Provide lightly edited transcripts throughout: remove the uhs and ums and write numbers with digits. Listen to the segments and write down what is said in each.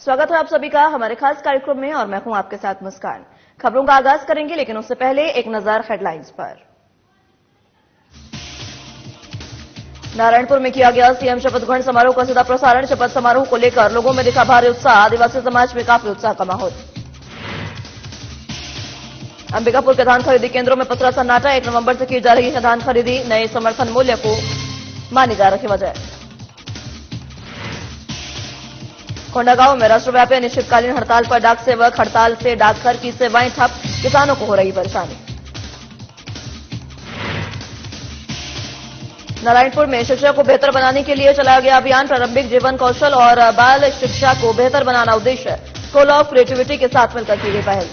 स्वागत है आप सभी का हमारे खास कार्यक्रम में और मैं हूं आपके साथ मुस्कान। खबरों का आगाज करेंगे, लेकिन उससे पहले एक नजर हेडलाइंस पर। नारायणपुर में किया गया सीएम शपथ ग्रहण समारोह का सीधा प्रसारण। शपथ समारोह को लेकर लोगों में दिखा भारी उत्साह। आदिवासी समाज में काफी उत्साह का माहौल। अंबिकापुर के धान खरीदी केंद्रों में पसरा सन्नाटा। 1 नवंबर से की जा रही है धान खरीदी। नए समर्थन मूल्य को मानी जा रही वजह। कोंडागांव में राष्ट्रव्यापी अनिश्चितकालीन हड़ताल पर डाक सेवक। हड़ताल से डाकघर की सेवाएं ठप, किसानों को हो रही परेशानी। नारायणपुर में शिक्षा को बेहतर बनाने के लिए चलाया गया अभियान। प्रारंभिक जीवन कौशल और बाल शिक्षा को बेहतर बनाना उद्देश्य। स्कूल ऑफ क्रिएटिविटी के साथ मिलकर की गई पहल।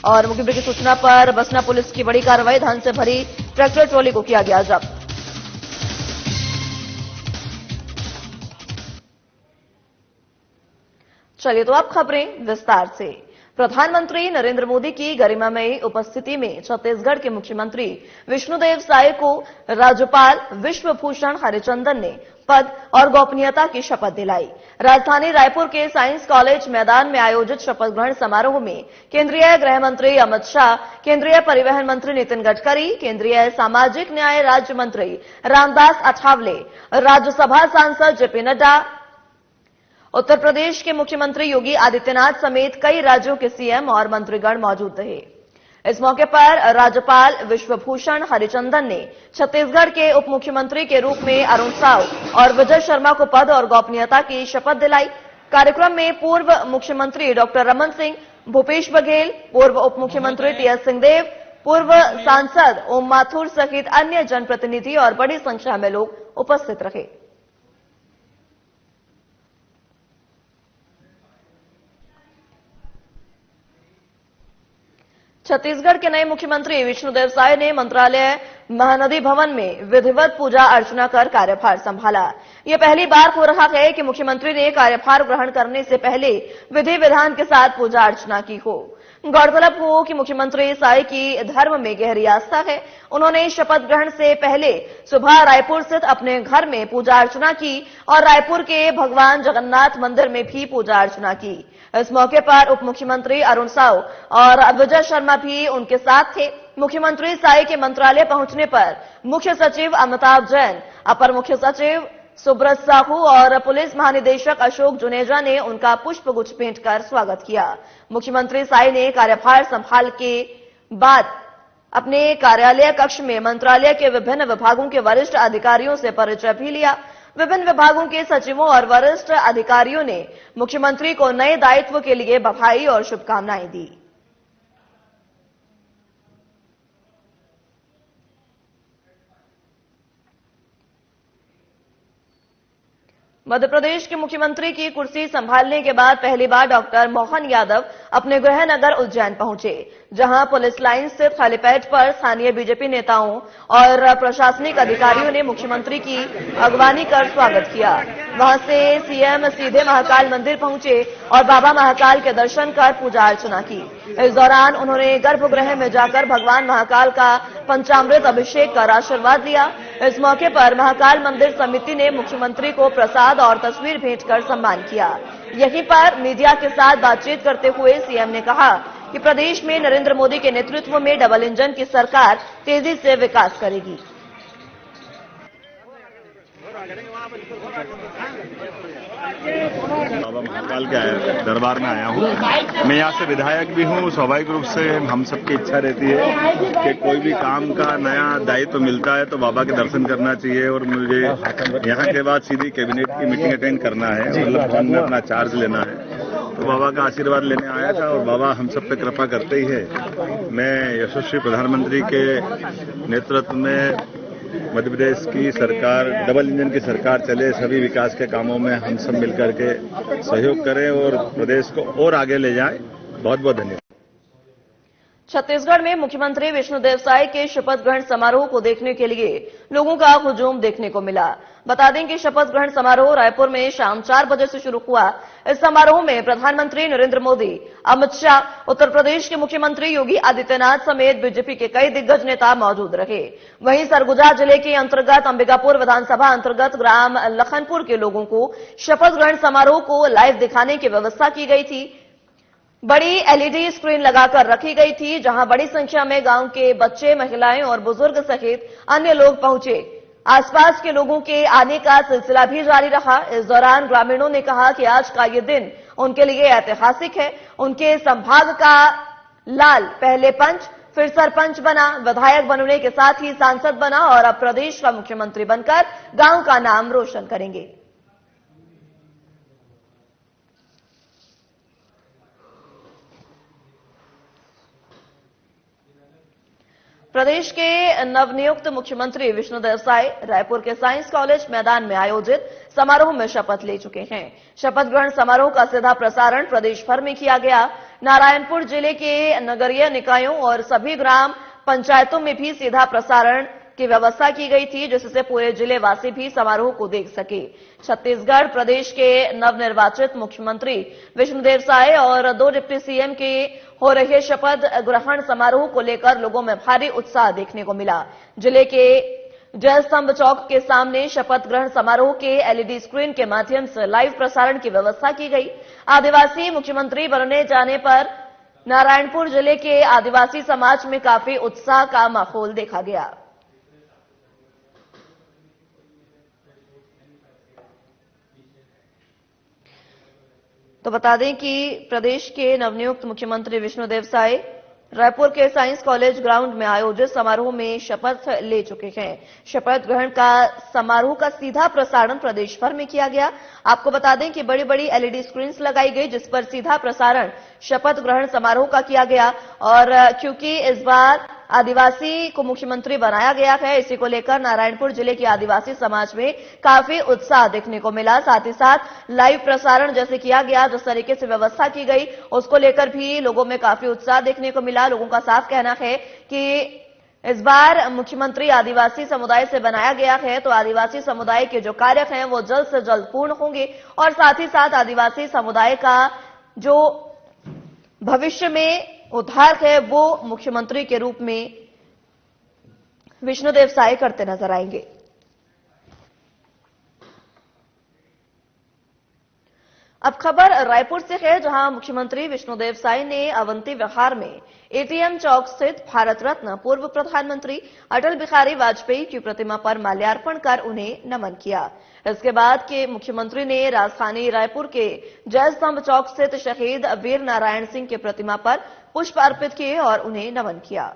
और मुख्यमंत्री की सूचना पर बसना पुलिस की बड़ी कार्रवाई। धान से भरी ट्रैक्टर ट्रॉली को किया गया जब्त। चलिए तो अब खबरें विस्तार से। प्रधानमंत्री नरेंद्र मोदी की गरिमामयी उपस्थिति में छत्तीसगढ़ के मुख्यमंत्री विष्णुदेव साय को राज्यपाल विश्वभूषण हरिचंदन ने पद और गोपनीयता की शपथ दिलाई। राजधानी रायपुर के साइंस कॉलेज मैदान में आयोजित शपथ ग्रहण समारोह में केंद्रीय गृह मंत्री अमित शाह, केंद्रीय परिवहन मंत्री नितिन गडकरी, केंद्रीय सामाजिक न्याय राज्य मंत्री रामदास अठावले, राज्यसभा सांसद जेपी नड्डा, उत्तर प्रदेश के मुख्यमंत्री योगी आदित्यनाथ समेत कई राज्यों के सीएम और मंत्रीगण मौजूद रहे। इस मौके पर राज्यपाल विश्वभूषण हरिचंदन ने छत्तीसगढ़ के उप मुख्यमंत्री के रूप में अरुण साव और विजय शर्मा को पद और गोपनीयता की शपथ दिलाई। कार्यक्रम में पूर्व मुख्यमंत्री डॉक्टर रमन सिंह, भूपेश बघेल, पूर्व उप मुख्यमंत्री टीएस सिंहदेव, पूर्व सांसद ओम माथुर सहित अन्य जनप्रतिनिधि और बड़ी संख्या में लोग उपस्थित रहे। छत्तीसगढ़ के नए मुख्यमंत्री विष्णुदेव साय ने मंत्रालय महानदी भवन में विधिवत पूजा अर्चना कर कार्यभार संभाला। यह पहली बार हो रहा है कि मुख्यमंत्री ने कार्यभार ग्रहण करने से पहले विधि विधान के साथ पूजा अर्चना की हो। गौरतलब हो कि मुख्यमंत्री साय की धर्म में गहरी आस्था है। उन्होंने शपथ ग्रहण से पहले सुबह रायपुर स्थित अपने घर में पूजा अर्चना की और रायपुर के भगवान जगन्नाथ मंदिर में भी पूजा अर्चना की। इस मौके पर उप मुख्यमंत्री अरुण साव और विजय शर्मा भी उनके साथ थे। मुख्यमंत्री साय के मंत्रालय पहुंचने पर मुख्य सचिव अमिताभ जैन, अपर मुख्य सचिव सुब्रत साहू और पुलिस महानिदेशक अशोक जुनेजा ने उनका पुष्पगुच्छ भेंट कर स्वागत किया। मुख्यमंत्री साय ने कार्यभार संभाल के बाद अपने कार्यालय कक्ष में मंत्रालय के विभिन्न विभागों के वरिष्ठ अधिकारियों से परिचय भी लिया। विभिन्न विभागों के सचिवों और वरिष्ठ अधिकारियों ने मुख्यमंत्री को नए दायित्व के लिए बधाई और शुभकामनाएं दी। मध्य प्रदेश के मुख्यमंत्री की कुर्सी संभालने के बाद पहली बार डॉक्टर मोहन यादव अपने गृह नगर उज्जैन पहुंचे, जहां पुलिस लाइन स्थित हेलीपैड पर स्थानीय बीजेपी नेताओं और प्रशासनिक अधिकारियों ने मुख्यमंत्री की अगवानी कर स्वागत किया। वहां से सीएम सीधे महाकाल मंदिर पहुंचे और बाबा महाकाल के दर्शन कर पूजा अर्चना की। इस दौरान उन्होंने गर्भगृह में जाकर भगवान महाकाल का पंचामृत अभिषेक कर आशीर्वाद लिया। इस मौके पर महाकाल मंदिर समिति ने मुख्यमंत्री को प्रसाद और तस्वीर भेंट कर सम्मान किया। यहीं पर मीडिया के साथ बातचीत करते हुए सीएम ने कहा कि प्रदेश में नरेंद्र मोदी के नेतृत्व में डबल इंजन की सरकार तेजी से विकास करेगी। बाबा महाकाल के दरबार में आया हूँ। मैं यहाँ से विधायक भी हूँ। स्वाभाविक रूप से हम सबकी इच्छा रहती है कि कोई भी काम का नया दायित्व मिलता है तो बाबा के दर्शन करना चाहिए और मुझे यहाँ के बाद सीधी कैबिनेट की मीटिंग अटेंड करना है, मतलब भवन में अपना चार्ज लेना है। तो बाबा का आशीर्वाद लेने आया था और बाबा हम सब पे कृपा करते ही है। मैं यशस्वी प्रधानमंत्री के नेतृत्व में मध्य प्रदेश की सरकार डबल इंजन की सरकार चले, सभी विकास के कामों में हम सब मिलकर के सहयोग करें और प्रदेश को और आगे ले जाएं। बहुत बहुत धन्यवाद। छत्तीसगढ़ में मुख्यमंत्री विष्णुदेव साय के शपथ ग्रहण समारोह को देखने के लिए लोगों का हुजूम देखने को मिला। बता दें कि शपथ ग्रहण समारोह रायपुर में शाम 4 बजे से शुरू हुआ। इस समारोह में प्रधानमंत्री नरेंद्र मोदी, अमित शाह, उत्तर प्रदेश के मुख्यमंत्री योगी आदित्यनाथ समेत बीजेपी के कई दिग्गज नेता मौजूद रहे। वहीं सरगुजा जिले के अंतर्गत अंबिकापुर विधानसभा अंतर्गत ग्राम लखनपुर के लोगों को शपथ ग्रहण समारोह को लाइव दिखाने की व्यवस्था की गई थी। बड़ी एलईडी स्क्रीन लगाकर रखी गई थी, जहां बड़ी संख्या में गांव के बच्चे, महिलाएं और बुजुर्ग सहित अन्य लोग पहुंचे। आसपास के लोगों के आने का सिलसिला भी जारी रहा। इस दौरान ग्रामीणों ने कहा कि आज का ये दिन उनके लिए ऐतिहासिक है। उनके संभाग का लाल पहले पंच, फिर सरपंच बना, विधायक बनने के साथ ही सांसद बना और अब प्रदेश का मुख्यमंत्री बनकर गांव का नाम रोशन करेंगे। प्रदेश के नवनियुक्त मुख्यमंत्री विष्णुदेव साय रायपुर के साइंस कॉलेज मैदान में आयोजित समारोह में शपथ ले चुके हैं। शपथ ग्रहण समारोह का सीधा प्रसारण प्रदेश भर में किया गया। नारायणपुर जिले के नगरीय निकायों और सभी ग्राम पंचायतों में भी सीधा प्रसारण की व्यवस्था की गई थी, जिससे पूरे जिले वासी भी समारोह को देख सके। छत्तीसगढ़ प्रदेश के नवनिर्वाचित मुख्यमंत्री विष्णुदेव साय और 2 डिप्टी सीएम के हो रहे शपथ ग्रहण समारोह को लेकर लोगों में भारी उत्साह देखने को मिला। जिले के जय स्तंभ चौक के सामने शपथ ग्रहण समारोह के एलईडी स्क्रीन के माध्यम से लाइव प्रसारण की व्यवस्था की गई। आदिवासी मुख्यमंत्री बनने जाने पर नारायणपुर जिले के आदिवासी समाज में काफी उत्साह का माहौल देखा गया। तो बता दें कि प्रदेश के नवनियुक्त मुख्यमंत्री विष्णुदेव साय रायपुर के साइंस कॉलेज ग्राउंड में आयोजित समारोह में शपथ ले चुके हैं। शपथ ग्रहण का समारोह का सीधा प्रसारण प्रदेश भर में किया गया। आपको बता दें कि बड़ी बड़ी एलईडी स्क्रीन्स लगाई गई, जिस पर सीधा प्रसारण शपथ ग्रहण समारोह का किया गया। और क्योंकि इस बार आदिवासी को मुख्यमंत्री बनाया गया है, इसी को लेकर नारायणपुर जिले के आदिवासी समाज में काफी उत्साह देखने को मिला। साथ ही साथ लाइव प्रसारण जैसे किया गया, जिस तरीके से व्यवस्था की गई, उसको लेकर भी लोगों में काफी उत्साह देखने को मिला। लोगों का साफ कहना है कि इस बार मुख्यमंत्री आदिवासी समुदाय से बनाया गया है, तो आदिवासी समुदाय के जो कार्य हैं वो जल्द से जल्द पूर्ण होंगे और साथ ही साथ आदिवासी समुदाय का जो भविष्य में उद्धार है वो मुख्यमंत्री के रूप में विष्णुदेव साय करते नजर आएंगे। अब खबर रायपुर से है, जहां मुख्यमंत्री विष्णुदेव साय ने अवंती विहार में एटीएम चौक स्थित भारत रत्न पूर्व प्रधानमंत्री अटल बिहारी वाजपेयी की प्रतिमा पर माल्यार्पण कर उन्हें नमन किया। इसके बाद के मुख्यमंत्री ने राजधानी रायपुर के जय स्तंभ चौक स्थित शहीद वीर नारायण सिंह की प्रतिमा पर पुष्प अर्पित किए और उन्हें नमन किया।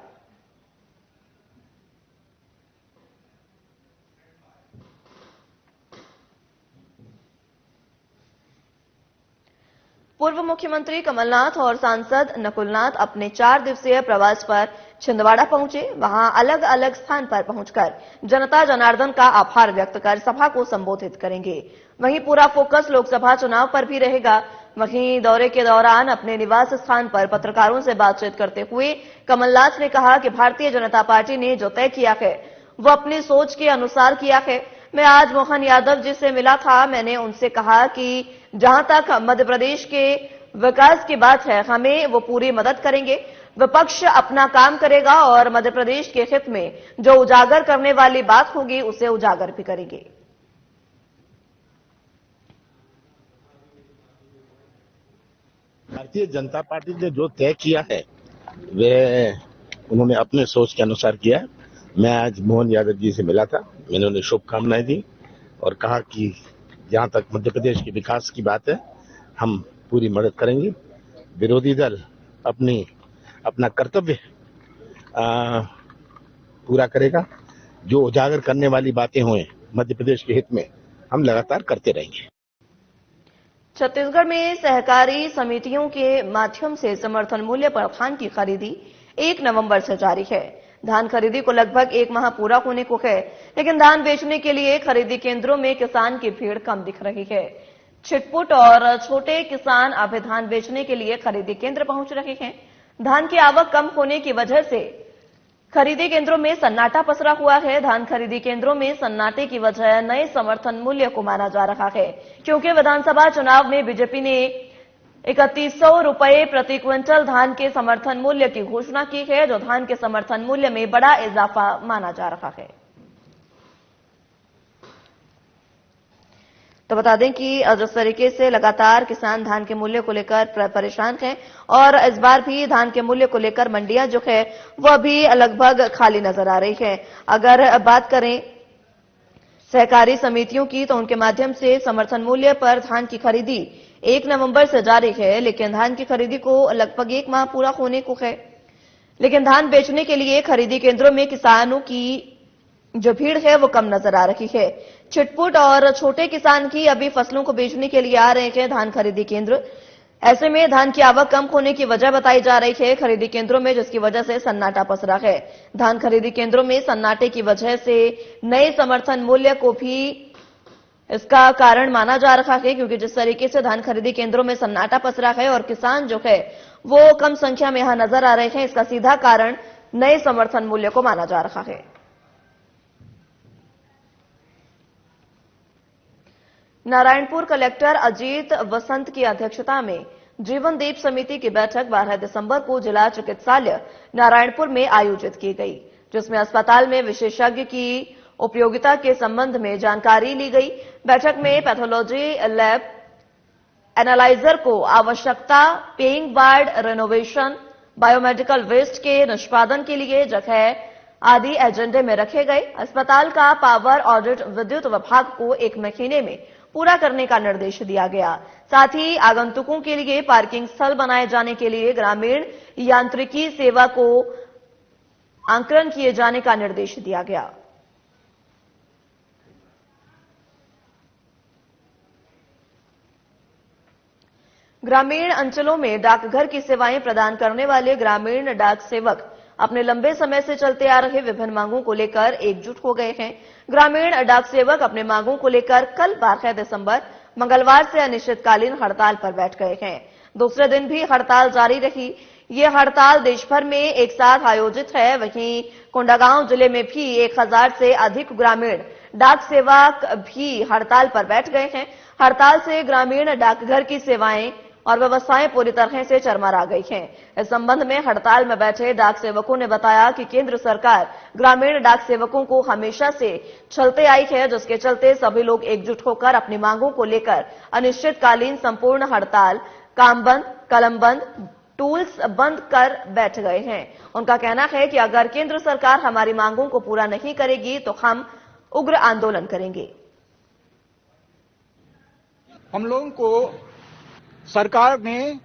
पूर्व मुख्यमंत्री कमलनाथ और सांसद नकुलनाथ अपने 4 दिवसीय प्रवास पर छिंदवाड़ा पहुंचे। वहां अलग अलग स्थान पर पहुंचकर जनता जनार्दन का आभार व्यक्त कर सभा को संबोधित करेंगे। वहीं पूरा फोकस लोकसभा चुनाव पर भी रहेगा। वहीं दौरे के दौरान अपने निवास स्थान पर पत्रकारों से बातचीत करते हुए कमलनाथ ने कहा कि भारतीय जनता पार्टी ने जो तय किया है वो अपनी सोच के अनुसार किया है। मैं आज मोहन यादव जी से मिला था। मैंने उनसे कहा कि जहां तक मध्य प्रदेश के विकास की बात है, हमें वो पूरी मदद करेंगे। विपक्ष अपना काम करेगा और मध्य प्रदेश के हित में जो उजागर करने वाली बात होगी उसे उजागर भी करेंगे। भारतीय जनता पार्टी ने जो तय किया है वे उन्होंने अपने सोच के अनुसार किया है। मैं आज मोहन यादव जी से मिला था, मैंने उन्हें शुभकामनाएं दी और कहा कि जहां तक मध्य प्रदेश के विकास की बात है हम पूरी मदद करेंगे। विरोधी दल अपना कर्तव्य पूरा करेगा। जो उजागर करने वाली बातें हुए मध्य प्रदेश के हित में हम लगातार करते रहेंगे। छत्तीसगढ़ में सहकारी समितियों के माध्यम से समर्थन मूल्य पर धान की खरीदी 1 नवंबर से जारी है। धान खरीदी को लगभग 1 माह पूरा होने को है, लेकिन धान बेचने के लिए खरीदी केंद्रों में किसान की भीड़ कम दिख रही है। छिटपुट और छोटे किसान अब धान बेचने के लिए खरीदी केंद्र पहुंच रहे हैं। धान की आवक कम होने की वजह से खरीदी केंद्रों में सन्नाटा पसरा हुआ है। धान खरीदी केंद्रों में सन्नाटे की वजह नए समर्थन मूल्य को माना जा रहा है, क्योंकि विधानसभा चुनाव में बीजेपी ने 3100 रुपए प्रति क्विंटल धान के समर्थन मूल्य की घोषणा की है, जो धान के समर्थन मूल्य में बड़ा इजाफा माना जा रहा है। तो बता दें कि जिस तरीके से लगातार किसान धान के मूल्य को लेकर परेशान हैं और इस बार भी धान के मूल्य को लेकर मंडियां जो है वह भी लगभग खाली नजर आ रही है। अगर बात करें सहकारी समितियों की, तो उनके माध्यम से समर्थन मूल्य पर धान की खरीदी 1 नवंबर से जारी है, लेकिन धान की खरीदी को लगभग 1 माह पूरा होने को है। लेकिन धान बेचने के लिए खरीदी केंद्रों में किसानों की जो भीड़ है वो कम नजर आ रही है। छिटपुट और छोटे किसान ही अभी फसलों को बेचने के लिए आ रहे हैं धान खरीदी केंद्र। ऐसे में धान की आवक कम होने की वजह बताई जा रही है खरीदी केंद्रों में, जिसकी वजह से सन्नाटा पसरा है। धान खरीदी केंद्रों में सन्नाटे की वजह से नए समर्थन मूल्य को भी इसका कारण माना जा रहा है, क्योंकि जिस तरीके से धान खरीदी केंद्रों में सन्नाटा पसरा है और किसान जो है वो कम संख्या में यहां नजर आ रहे हैं, इसका सीधा कारण नए समर्थन मूल्य को माना जा रहा है। नारायणपुर कलेक्टर अजीत वसंत की अध्यक्षता में जीवन दीप समिति की बैठक 12 दिसंबर को जिला चिकित्सालय नारायणपुर में आयोजित की गई, जिसमें अस्पताल में विशेषज्ञ की उपयोगिता के संबंध में जानकारी ली गई। बैठक में पैथोलॉजी लैब, एनालाइजर को आवश्यकता, paying ward renovation, biomedical waste के निष्पादन के लिए जगह आदि एजेंडे में रखे गए। अस्पताल का पावर ऑडिट विद्युत विभाग को 1 महीने में पूरा करने का निर्देश दिया गया। साथ ही आगंतुकों के लिए पार्किंग स्थल बनाए जाने के लिए ग्रामीण यांत्रिकी सेवा को आंकलन किए जाने का निर्देश दिया गया। ग्रामीण अंचलों में डाकघर की सेवाएं प्रदान करने वाले ग्रामीण डाक सेवक अपने लंबे समय से चलते आ रहे विभिन्न मांगों को लेकर एकजुट हो गए हैं। ग्रामीण डाक सेवक अपने मांगों को लेकर कल 12 दिसंबर मंगलवार से अनिश्चितकालीन हड़ताल पर बैठ गए हैं। दूसरे दिन भी हड़ताल जारी रही। ये हड़ताल देश भर में एक साथ आयोजित है। वहीं कोंडागांव जिले में भी 1000 से अधिक ग्रामीण डाक सेवक भी हड़ताल पर बैठ गए हैं। हड़ताल से ग्रामीण डाकघर की सेवाएं और व्यवस्थाएं पूरी तरह से चरमरा गई हैं। इस संबंध में हड़ताल में बैठे डाक सेवकों ने बताया कि केंद्र सरकार ग्रामीण डाक सेवकों को हमेशा से छलते आई है, जिसके चलते सभी लोग एकजुट होकर अपनी मांगों को लेकर अनिश्चितकालीन संपूर्ण हड़ताल, काम बंद, कलम बंद, टूल्स बंद कर बैठ गए हैं। उनका कहना है कि अगर केंद्र सरकार हमारी मांगों को पूरा नहीं करेगी तो हम उग्र आंदोलन करेंगे। हम लोगों को सरकार ने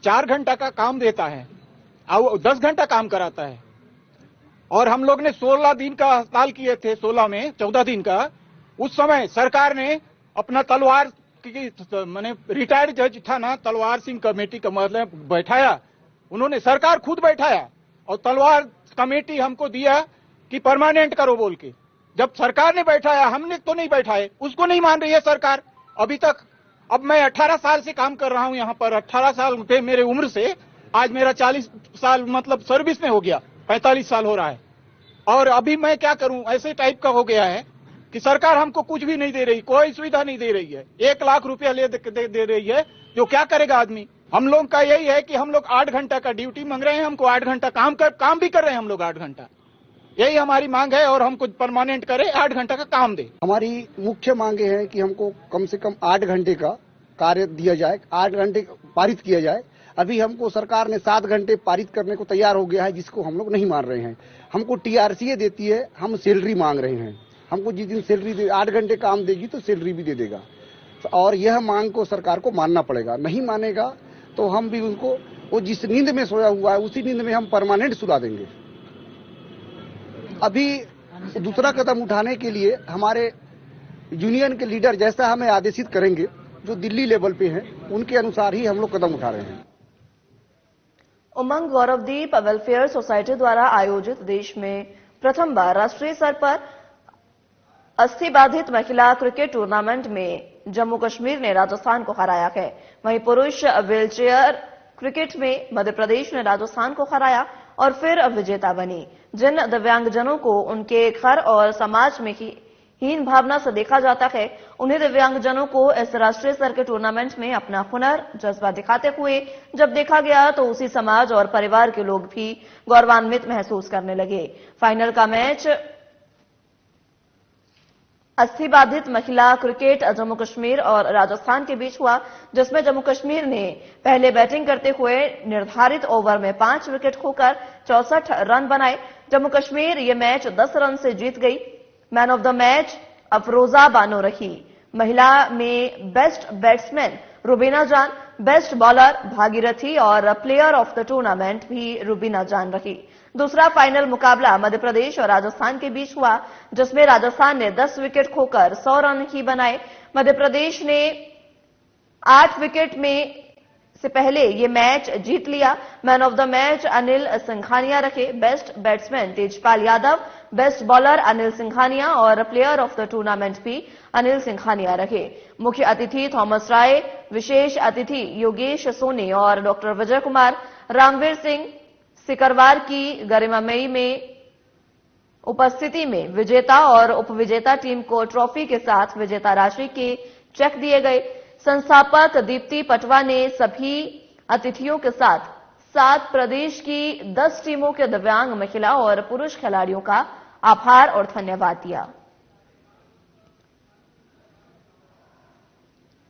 4 घंटा का काम देता है और 10 घंटा काम कराता है, और हम लोग ने 16 दिन का हड़ताल किए थे, 16 में 14 दिन का। उस समय सरकार ने अपना तलवार की मैंने रिटायर्ड जज था ना, तलवार सिंह कमेटी का मतलब बैठाया, उन्होंने सरकार खुद बैठाया और तलवार कमेटी हमको दिया कि परमानेंट करो बोल के। जब सरकार ने बैठाया, हमने तो नहीं बैठाए, उसको नहीं मान रही है सरकार अभी तक। अब मैं 18 साल से काम कर रहा हूं यहाँ पर, 18 साल थे मेरे उम्र से, आज मेरा 40 साल मतलब सर्विस में हो गया, 45 साल हो रहा है। और अभी मैं क्या करूं, ऐसे टाइप का हो गया है कि सरकार हमको कुछ भी नहीं दे रही, कोई सुविधा नहीं दे रही है। 1 लाख रुपया दे रही है, जो क्या करेगा आदमी। हम लोग का यही है कि हम लोग 8 घंटा का ड्यूटी मांग रहे हैं, हमको 8 घंटा काम भी कर रहे हैं हम लोग 8 घंटा। यही हमारी मांग है, और हमको परमानेंट करे, 8 घंटा का काम दे। हमारी मुख्य मांगे हैं कि हमको कम से कम 8 घंटे का कार्य दिया जाए, 8 घंटे पारित किया जाए। अभी हमको सरकार ने 7 घंटे पारित करने को तैयार हो गया है, जिसको हम लोग नहीं मान रहे हैं। हमको टीआरसीए देती है, हम सैलरी मांग रहे हैं। हमको जिस दिन सैलरी दे, 8 घंटे काम देगी तो सैलरी भी दे देगा, और यह मांग को सरकार को मानना पड़ेगा। नहीं मानेगा तो हम भी उनको, वो जिस नींद में सोया हुआ है उसी नींद में हम परमानेंट सुला देंगे। अभी दूसरा कदम उठाने के लिए हमारे यूनियन के लीडर जैसा हमें आदेशित करेंगे, जो दिल्ली लेवल पे हैं, उनके अनुसार ही हम लोग कदम उठा रहे हैं। उमंग गौरवदीप वेलफेयर सोसाइटी द्वारा आयोजित देश में प्रथम बार राष्ट्रीय स्तर पर अस्थि बाधित महिला क्रिकेट टूर्नामेंट में जम्मू कश्मीर ने राजस्थान को हराया है। वहीं पुरुष व्हीलचेयर क्रिकेट में मध्य प्रदेश ने राजस्थान को हराया और फिर विजेता बनी। जिन दिव्यांगजनों को उनके घर और समाज में हीन भावना से देखा जाता है, उन्हें दिव्यांगजनों को इस राष्ट्रीय स्तर के टूर्नामेंट में अपना हुनर जज्बा दिखाते हुए जब देखा गया तो उसी समाज और परिवार के लोग भी गौरवान्वित महसूस करने लगे। फाइनल का मैच अस्थिबाधित महिला क्रिकेट जम्मू कश्मीर और राजस्थान के बीच हुआ, जिसमें जम्मू कश्मीर ने पहले बैटिंग करते हुए निर्धारित ओवर में 5 विकेट खोकर 64 रन बनाए। जम्मू कश्मीर ये मैच 10 रन से जीत गई। Man of the match Afroza Bano रही। महिला में बेस्ट बैट्समैन रुबीना जान, बेस्ट बॉलर भागीरथी और प्लेयर ऑफ द टूर्नामेंट भी रुबीना जान रही। दूसरा फाइनल मुकाबला मध्य प्रदेश और राजस्थान के बीच हुआ, जिसमें राजस्थान ने 10 विकेट खोकर 100 रन ही बनाए। मध्य प्रदेश ने 8 विकेट में से पहले ये मैच जीत लिया। Man of the match Anil Singhania रखे। Best batsman Tejpal Yadav, best bowler Anil Singhania और प्लेयर ऑफ द टूर्नामेंट भी अनिल सिंघानिया रहे। मुख्य अतिथि थॉमस राय, विशेष अतिथि योगेश सोनी और डॉक्टर विजय कुमार। रामवीर सिंह सिकरवार की गरिमामयी में उपस्थिति में विजेता और उपविजेता टीम को ट्रॉफी के साथ विजेता राशि के चेक दिए गए। संस्थापक दीप्ति पटवा ने सभी अतिथियों के साथ 7 प्रदेश की 10 टीमों के दिव्यांग महिला और पुरुष खिलाड़ियों का आभार और धन्यवाद दिया।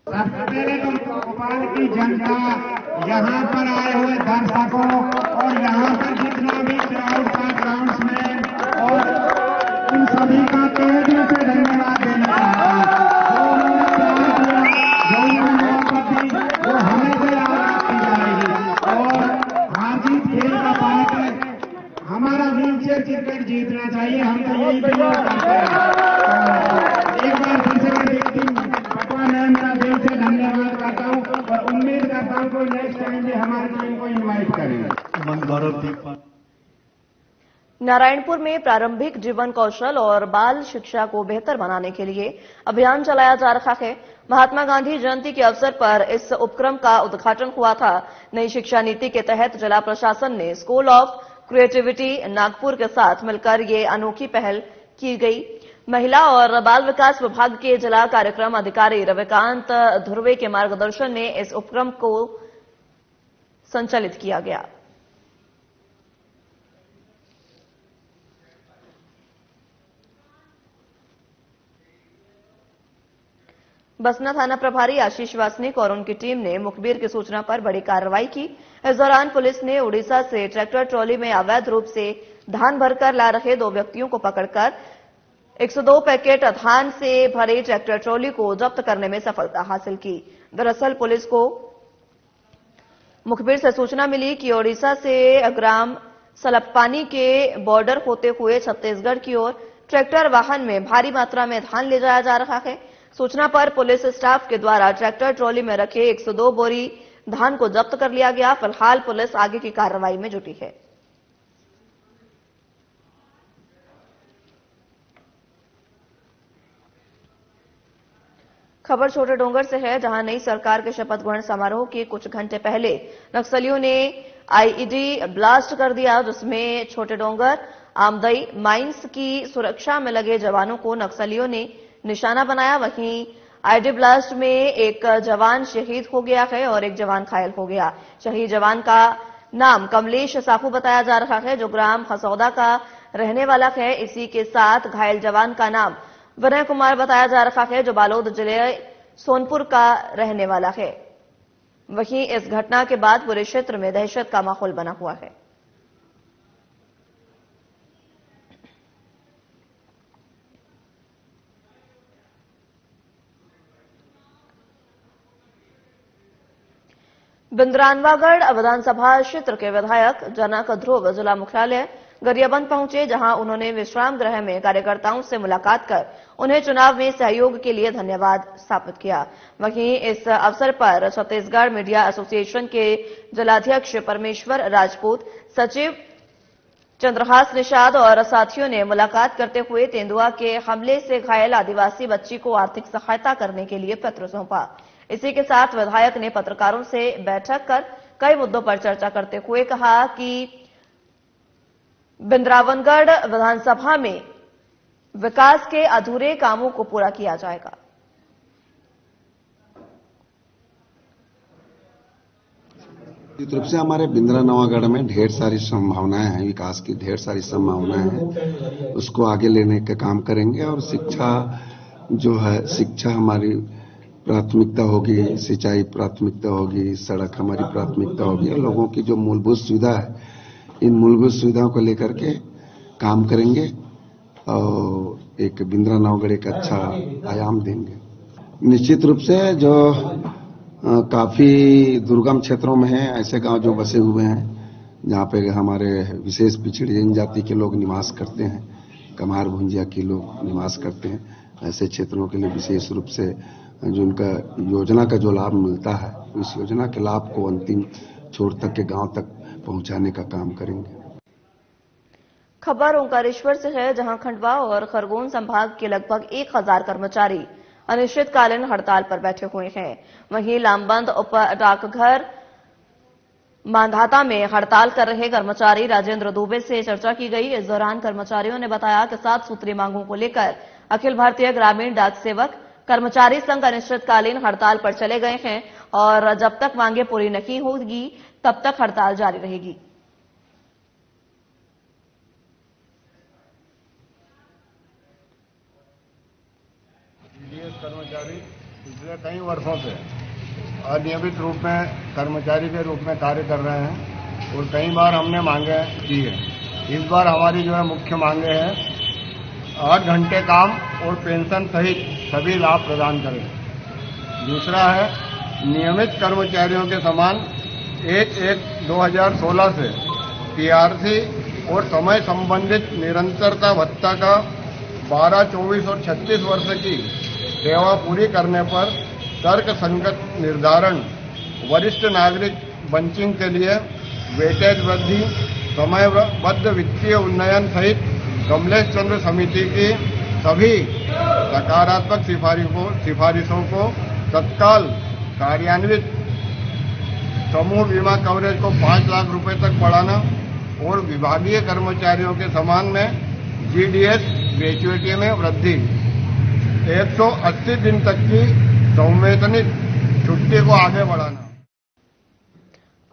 सबसे पहले तो भोपाल की जनता, यहाँ पर आए हुए दर्शकों और यहाँ पर जितना भी क्राउड का ग्राउंड्समैन और उन सभी का तहे दिल से धन्यवाद देना चाहता हूँ। जो उन्होंने मोहब्बत दी वो हमेशा याद रखी जाएगी। और हार जीत खेल का पार्ट है। हमारा व्हीलचेयर क्रिकेट जीतना चाहिए, हम तो यही दुआ करते हैं। एक बार फिर से मैं देखती हूँ मैं मेरा दिल से धन्यवाद करता हूँ और उम्मीद करता हूँ कि नेक्स्ट टाइम भी हमारी टीम को इनवाइट करें। नारायणपुर में प्रारंभिक जीवन कौशल और बाल शिक्षा को बेहतर बनाने के लिए अभियान चलाया जा रहा है। महात्मा गांधी जयंती के अवसर पर इस उपक्रम का उद्घाटन हुआ था। नई शिक्षा नीति के तहत जिला प्रशासन ने स्कूल ऑफ क्रिएटिविटी नागपुर के साथ मिलकर ये अनोखी पहल की गई। महिला और बाल विकास विभाग के जिला कार्यक्रम अधिकारी रविकांत ध्रुवे के मार्गदर्शन में इस उपक्रम को संचालित किया गया। बसना थाना प्रभारी आशीष वासनिक और उनकी टीम ने मुखबिर की सूचना पर बड़ी कार्रवाई की। इस दौरान पुलिस ने उड़ीसा से ट्रैक्टर ट्रॉली में अवैध रूप से धान भरकर ला रहे 2 व्यक्तियों को पकड़कर 102 पैकेट धान से भरे ट्रैक्टर ट्रॉली को जब्त करने में सफलता हासिल की। दरअसल पुलिस को मुखबिर से सूचना मिली कि ओडिशा से ग्राम सलप्पानी के बॉर्डर होते हुए छत्तीसगढ़ की ओर ट्रैक्टर वाहन में भारी मात्रा में धान ले जाया जा रहा है। सूचना पर पुलिस स्टाफ के द्वारा ट्रैक्टर ट्रॉली में रखे 102 बोरी धान को जब्त कर लिया गया। फिलहाल पुलिस आगे की कार्रवाई में जुटी है। खबर छोटे डोंगर से है, जहां नई सरकार के शपथ ग्रहण समारोह के कुछ घंटे पहले नक्सलियों ने आईईडी ब्लास्ट कर दिया, जिसमें छोटे डोंगर आमदई माइंस की सुरक्षा में लगे जवानों को नक्सलियों ने निशाना बनाया। वहीं आईडी ब्लास्ट में एक जवान शहीद हो गया है और एक जवान घायल हो गया। शहीद जवान का नाम कमलेश साहू बताया जा रहा है, जो ग्राम हसौदा का रहने वाला है। इसी के साथ घायल जवान का नाम विनय कुमार बताया जा रहा है, जो बालोद जिले सोनपुर का रहने वाला है। वहीं इस घटना के बाद पूरे क्षेत्र में दहशत का माहौल बना हुआ है। बिंद्रानवागढ़ विधानसभा क्षेत्र के विधायक जनक ध्रुव जिला मुख्यालय गरियाबंद पहुंचे, जहां उन्होंने विश्राम गृह में कार्यकर्ताओं से मुलाकात कर उन्हें चुनाव में सहयोग के लिए धन्यवाद स्थापित किया। वहीं इस अवसर पर छत्तीसगढ़ मीडिया एसोसिएशन के जिलाध्यक्ष परमेश्वर राजपूत, सचिव चंद्रहास निषाद और साथियों ने मुलाकात करते हुए तेंदुआ के हमले से घायल आदिवासी बच्ची को आर्थिक सहायता करने के लिए पत्र सौंपा। इसी के साथ विधायक ने पत्रकारों से बैठक कर कई मुद्दों पर चर्चा करते हुए कहा कि बिंद्रावनगढ़ विधानसभा में विकास के अधूरे कामों को पूरा किया जाएगा। निश्चित रूप से हमारे बिंद्रा नवागढ़ में ढेर सारी संभावनाएं हैं, विकास की ढेर सारी संभावनाएं हैं। उसको आगे लेने का काम करेंगे और शिक्षा जो है, शिक्षा हमारी प्राथमिकता होगी, सिंचाई प्राथमिकता होगी, सड़क हमारी प्राथमिकता होगी। लोगों की जो मूलभूत सुविधा है, इन मूलभूत सुविधाओं को लेकर के काम करेंगे और एक बिंद्रा नवागढ़ एक अच्छा आयाम देंगे। निश्चित रूप से जो काफी दुर्गम क्षेत्रों में है, ऐसे गांव जो बसे हुए हैं जहां पे हमारे विशेष पिछड़ी जनजाति के लोग निवास करते हैं, कमार भुंजिया के लोग निवास करते हैं, ऐसे क्षेत्रों के लिए विशेष रूप से जो उनका योजना का जो लाभ मिलता है, उस योजना के लाभ को अंतिम छोर तक के गांव तक पहुंचाने का काम करेंगे। खबर ओंकारेश्वर से है, जहां खंडवा और खरगोन संभाग के लगभग 1000 कर्मचारी अनिश्चितकालीन हड़ताल पर बैठे हुए हैं। वहीं लामबंद उप डाकघर मांधाता में हड़ताल कर रहे कर्मचारी राजेंद्र दुबे से चर्चा की गई। इस दौरान कर्मचारियों ने बताया कि 7 सूत्रीय मांगों को लेकर अखिल भारतीय ग्रामीण डाक सेवक कर्मचारी संघ अनिश्चितकालीन हड़ताल पर चले गए हैं और जब तक मांगे पूरी नहीं होगी तब तक हड़ताल जारी रहेगी। कर्मचारी पिछले कई वर्षों से अनियमित रूप में कर्मचारी के रूप में कार्य कर रहे हैं और कई बार हमने मांगे की है। इस बार हमारी जो है मुख्य मांगे हैं 8 घंटे काम और पेंशन सहित सभी लाभ प्रदान करें। दूसरा है नियमित कर्मचारियों के समान 1/1/2016 से पीआरसी और समय संबंधित निरंतरता भत्ता का 12, 24 और 36 वर्ष की सेवा पूरी करने पर तर्क संगत निर्धारण, वरिष्ठ नागरिक बंचिंग के लिए वेटेज वृद्धि, समयबद्ध वित्तीय उन्नयन सहित कमलेश चंद्र समिति की सभी सकारात्मक सिफारिशों को तत्काल कार्यान्वित, समूह बीमा कवरेज को 5 लाख रुपए तक बढ़ाना और विभागीय कर्मचारियों के समान में जीडीएस ग्रेच्युइटी में वृद्धि, 180 दिन तक की संवैतनिक छुट्टी को आगे बढ़ाना।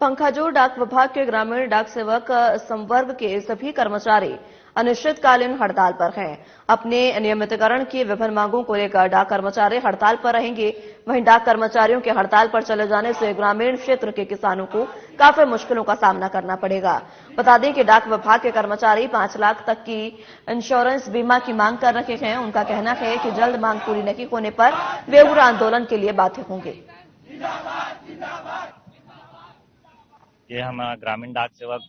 पंखाजोर डाक विभाग के ग्रामीण डाक सेवक संवर्ग के सभी कर्मचारी अनिश्चितकालीन हड़ताल पर हैं। अपने नियमितीकरण की विभिन्न मांगों को लेकर डाक कर्मचारी हड़ताल पर रहेंगे। वहीं डाक कर्मचारियों के हड़ताल पर चले जाने से ग्रामीण क्षेत्र के किसानों को काफी मुश्किलों का सामना करना पड़ेगा। बता दें कि डाक विभाग के कर्मचारी 5 लाख तक की इंश्योरेंस बीमा की मांग कर रहे हैं। उनका कहना है कि जल्द मांग पूरी नहीं होने पर वे उग्र आंदोलन के लिए बाध्य होंगे। ये हम ग्रामीण डाक सेवक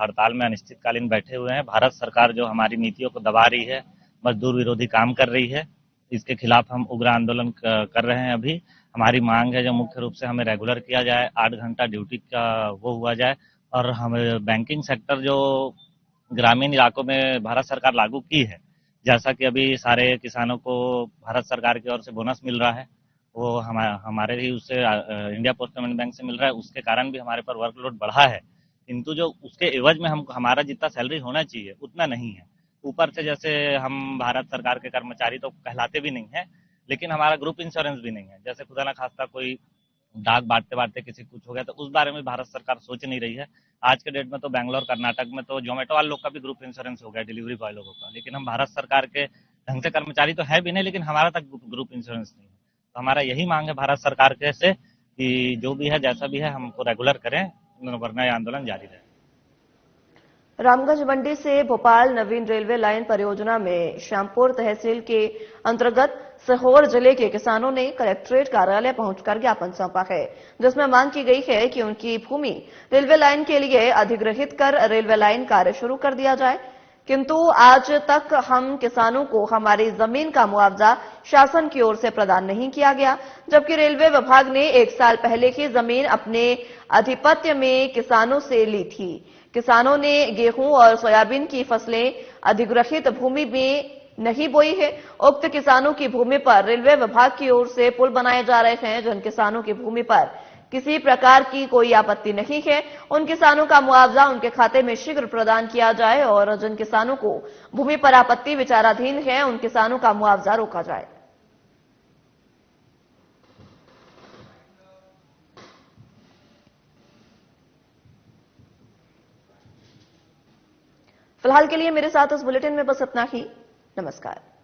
हड़ताल में अनिश्चितकालीन बैठे हुए हैं। भारत सरकार जो हमारी नीतियों को दबा रही है, मजदूर विरोधी काम कर रही है, इसके खिलाफ हम उग्र आंदोलन कर रहे हैं। अभी हमारी मांग है जो मुख्य रूप से हमें रेगुलर किया जाए, 8 घंटा ड्यूटी का वो हुआ जाए और हमें बैंकिंग सेक्टर जो ग्रामीण इलाकों में भारत सरकार लागू की है, जैसा कि अभी सारे किसानों को भारत सरकार की ओर से बोनस मिल रहा है, वो हमारे ही उससे इंडिया पोस्ट पेमेंट बैंक से मिल रहा है, उसके कारण भी हमारे पर वर्कलोड बढ़ा है। किंतु जो उसके एवज में हमारा जितना सैलरी होना चाहिए उतना नहीं है। ऊपर से जैसे हम भारत सरकार के कर्मचारी तो कहलाते भी नहीं है, लेकिन हमारा ग्रुप इंश्योरेंस भी नहीं है। जैसे खुदा ना खास्ता कोई डाक बांटते बांटते किसी कुछ हो गया तो उस बारे में भारत सरकार सोच नहीं रही है। आज के डेट में तो बैंगलोर, कर्नाटक में तो जोमेटो वाले लोग का भी ग्रुप इंश्योरेंस हो गया, डिलीवरी बॉय लोगों का, लेकिन हम भारत सरकार के ढंग से कर्मचारी तो है भी नहीं, लेकिन हमारा तक ग्रुप इंश्योरेंस नहीं है। तो हमारा यही मांग है भारत सरकार के से कि जो भी है जैसा भी है हमको रेगुलर करें, वरना ये आंदोलन जारी रहे। रामगंज मंडी से भोपाल नवीन रेलवे लाइन परियोजना में श्यामपुर तहसील के अंतर्गत सीहोर जिले के किसानों ने कलेक्ट्रेट कार्यालय पहुंचकर ज्ञापन सौंपा है, जिसमें मांग की गई है कि उनकी भूमि रेलवे लाइन के लिए अधिग्रहित कर रेलवे लाइन कार्य शुरू कर दिया जाए। किंतु आज तक हम किसानों को हमारी जमीन का मुआवजा शासन की ओर से प्रदान नहीं किया गया, जबकि रेलवे विभाग ने 1 साल पहले ही जमीन अपने आधिपत्य में किसानों से ली थी। किसानों ने गेहूं और सोयाबीन की फसलें अधिग्रहित भूमि में नहीं बोई है। उक्त किसानों की भूमि पर रेलवे विभाग की ओर से पुल बनाए जा रहे हैं, जिन किसानों की भूमि पर किसी प्रकार की कोई आपत्ति नहीं है। उन किसानों का मुआवजा उनके खाते में शीघ्र प्रदान किया जाए और जिन किसानों को भूमि पर आपत्ति विचाराधीन है उन किसानों का मुआवजा रोका जाए। फिलहाल के लिए मेरे साथ इस बुलेटिन में बस इतना ही। नमस्कार।